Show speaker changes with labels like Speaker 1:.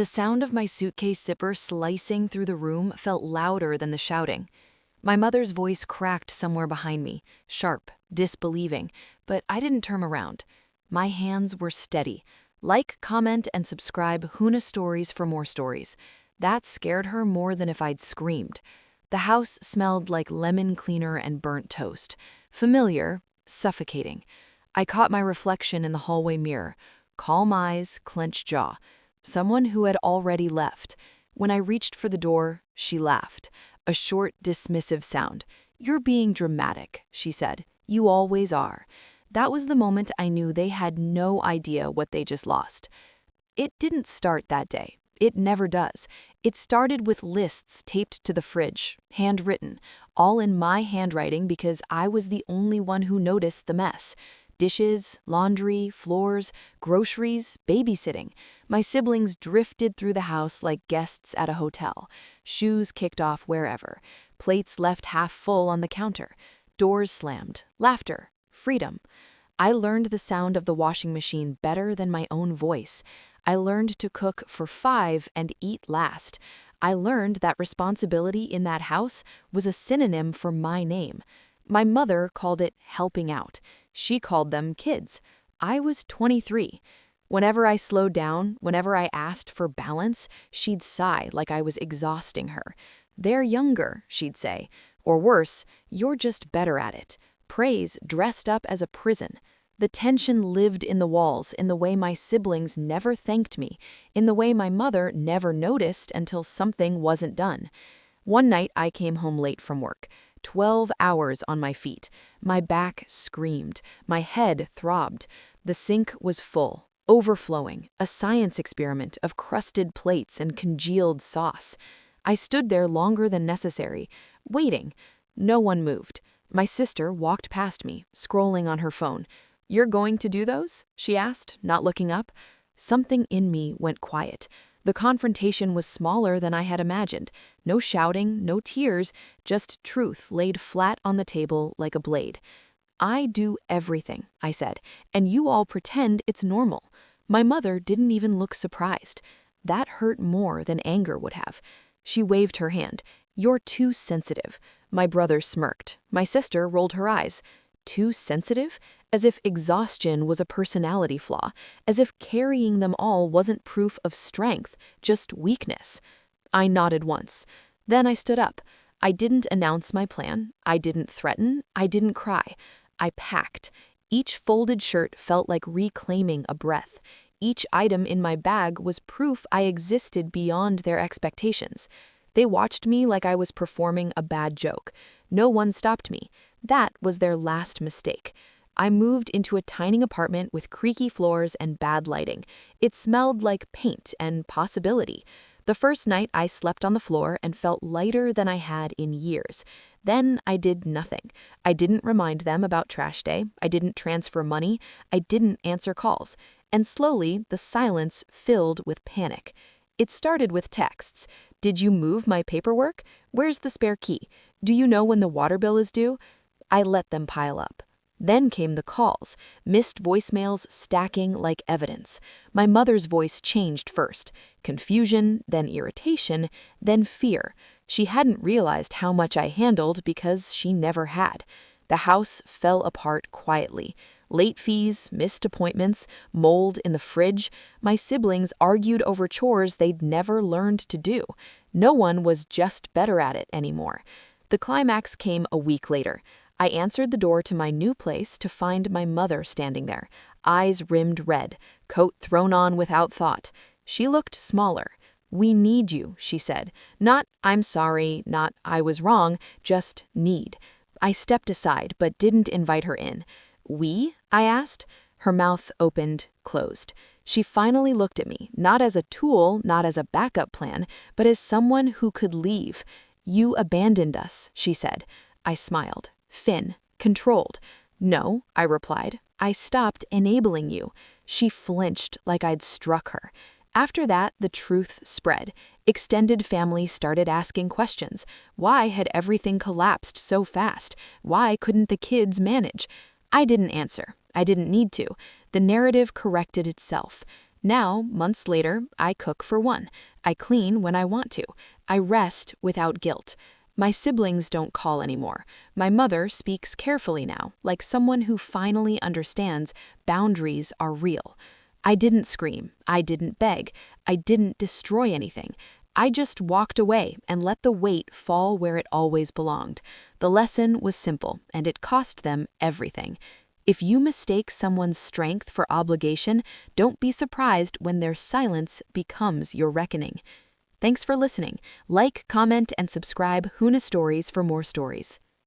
Speaker 1: The sound of my suitcase zipper slicing through the room felt louder than the shouting. My mother's voice cracked somewhere behind me, sharp, disbelieving, but I didn't turn around. My hands were steady. Like, comment, and subscribe Huna Stories for more stories. That scared her more than if I'd screamed. The house smelled like lemon cleaner and burnt toast. Familiar, suffocating. I caught my reflection in the hallway mirror. Calm eyes, clenched jaw. Someone who had already left. When I reached for the door, she laughed. A short, dismissive sound. "You're being dramatic," she said. "You always are." That was the moment I knew they had no idea what they just lost. It didn't start that day. It never does. It started with lists taped to the fridge, handwritten, all in my handwriting because I was the only one who noticed the mess. Dishes, laundry, floors, groceries, babysitting. My siblings drifted through the house like guests at a hotel. Shoes kicked off wherever. Plates left half full on the counter. Doors slammed. Laughter. Freedom. I learned the sound of the washing machine better than my own voice. I learned to cook for 5 and eat last. I learned that responsibility in that house was a synonym for my name. My mother called it helping out. She called them kids. I was 23. Whenever I slowed down, whenever I asked for balance, she'd sigh like I was exhausting her. "They're younger," she'd say. Or worse, "You're just better at it." Praise dressed up as a prison. The tension lived in the walls, in the way my siblings never thanked me, in the way my mother never noticed until something wasn't done. One night I came home late from work. 12 hours on my feet. My back screamed. My head throbbed. The sink was full, overflowing, a science experiment of crusted plates and congealed sauce. I stood there longer than necessary, waiting. No one moved. My sister walked past me, scrolling on her phone. "You're going to do those?" she asked, not looking up. Something in me went quiet. The confrontation was smaller than I had imagined. No shouting, no tears, just truth laid flat on the table like a blade. "I do everything," I said, "and you all pretend it's normal." My mother didn't even look surprised. That hurt more than anger would have. She waved her hand. "You're too sensitive." My brother smirked. My sister rolled her eyes. Too sensitive? As if exhaustion was a personality flaw, as if carrying them all wasn't proof of strength, just weakness. I nodded once. Then I stood up. I didn't announce my plan. I didn't threaten. I didn't cry. I packed. Each folded shirt felt like reclaiming a breath. Each item in my bag was proof I existed beyond their expectations. They watched me like I was performing a bad joke. No one stopped me. That was their last mistake. I moved into a tiny apartment with creaky floors and bad lighting. It smelled like paint and possibility. The first night I slept on the floor and felt lighter than I had in years. Then I did nothing. I didn't remind them about trash day. I didn't transfer money. I didn't answer calls. And slowly, the silence filled with panic. It started with texts. "Did you move my paperwork? Where's the spare key? Do you know when the water bill is due?" I let them pile up. Then came the calls, missed voicemails stacking like evidence. My mother's voice changed first. Confusion, then irritation, then fear. She hadn't realized how much I handled because she never had. The house fell apart quietly. Late fees, missed appointments, mold in the fridge. My siblings argued over chores they'd never learned to do. No one was just better at it anymore. The climax came a week later. I answered the door to my new place to find my mother standing there, eyes rimmed red, coat thrown on without thought. She looked smaller. "We need you," she said. Not "I'm sorry," not "I was wrong," just need. I stepped aside but didn't invite her in. "We?" I asked. Her mouth opened, closed. She finally looked at me, not as a tool, not as a backup plan, but as someone who could leave. "You abandoned us," she said. I smiled. Thin, controlled. "No," I replied. "I stopped enabling you." She flinched like I'd struck her. After that, the truth spread. Extended family started asking questions. Why had everything collapsed so fast? Why couldn't the kids manage? I didn't answer. I didn't need to. The narrative corrected itself. Now, months later, I cook for one. I clean when I want to. I rest without guilt. My siblings don't call anymore. My mother speaks carefully now, like someone who finally understands boundaries are real. I didn't scream. I didn't beg. I didn't destroy anything. I just walked away and let the weight fall where it always belonged. The lesson was simple, and it cost them everything. If you mistake someone's strength for obligation, don't be surprised when their silence becomes your reckoning. Thanks for listening. Like, comment, and subscribe Huna Stories for more stories.